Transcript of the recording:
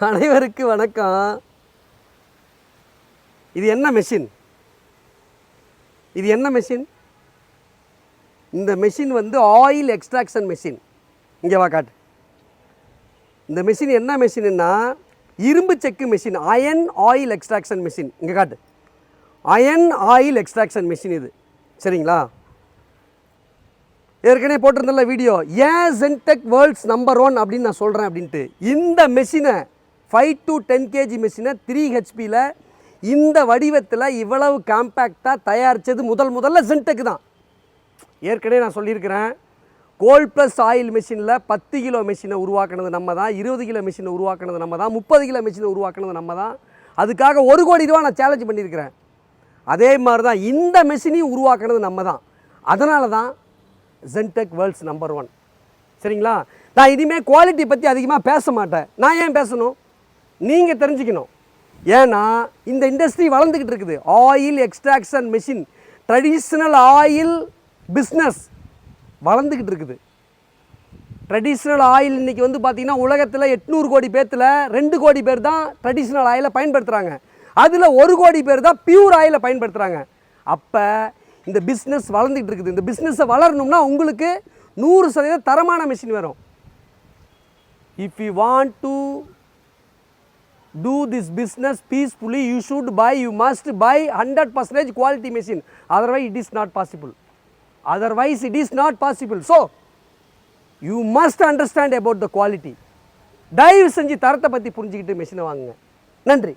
அனைவருக்கு வணக்கம். இது என்ன மெஷின்? இந்த மெஷின் வந்து ஆயில் எக்ஸ்ட்ராக்ஷன் மெஷின். இங்கே வா காட்டு. இந்த மெஷின் என்ன மெஷின்னா இரும்பு செக்கு machine, iron oil extraction machine. இங்கே காட்டு. அயன் ஆயில் எக்ஸ்ட்ராக்ஷன் மெஷின் இது, சரிங்களா? ஏற்கனவே போட்டிருந்தல வீடியோ, ஏன் ஜென்டெக் வேர்ல்ட்ஸ் நம்பர் 1 அப்படின்னு நான் சொல்கிறேன் அப்படின்ட்டு. இந்த மெஷினை 5 to 10 kg மெஷினை 3 HPயில் இந்த வடிவத்தில் இவ்வளவு காம்பேக்டாக தயாரித்தது முதல்ல ஜென்டெக் தான். ஏற்கனவே நான் சொல்லியிருக்கிறேன், கோல்ட் ப்ளஸ் ஆயில் மெஷினில் 10 கிலோ மெஷினை உருவாக்குனது நம்ம தான், 20 கிலோ மெஷினை உருவாக்குனது நம்ம தான், 30 கிலோ மெஷினை உருவாக்குனது நம்ம தான். அதுக்காக 1 கோடி ரூபா நான் சேலஞ்ச் பண்ணியிருக்கிறேன். அதே மாதிரி தான் இந்த மெஷினையும் உருவாக்குனது நம்ம தான். அதனால தான் ஜென்டெக் வேர்ல்ட்ஸ் நம்பர் 1, சரிங்களா? நான் இனிமேல் குவாலிட்டி பற்றி அதிகமாக பேச மாட்டேன். நான் ஏன் பேசணும்? நீங்கள் தெரிஞ்சுக்கணும். ஏன்னா இந்த இண்டஸ்ட்ரி வளர்ந்துக்கிட்டு இருக்குது. Oil extraction machine, traditional oil business வளர்ந்துக்கிட்டு இருக்குது. ட்ரெடிஷ்னல் ஆயில் இன்றைக்கி வந்து பார்த்திங்கன்னா உலகத்தில் 800 கோடி பேர்த்தில் 2 கோடி பேர் தான் ட்ரெடிஷ்னல் ஆயிலை பயன்படுத்துகிறாங்க. அதில் 1 கோடி பேர் தான் பியூர் ஆயிலை பயன்படுத்துகிறாங்க. அப்போ இந்த பிஸ்னஸ் வளர்ந்துக்கிட்டு இருக்குது. இந்த பிஸ்னஸை வளரணும்னா உங்களுக்கு 100% தரமான மெஷின் வரும். If you want to do this business peacefully, you must buy 100% quality machine. Otherwise it is not possible. So you must understand about the quality. தயவு செஞ்சு தரத்தை பற்றி புரிஞ்சுக்கிட்டு மெஷினை வாங்குங்க. நன்றி.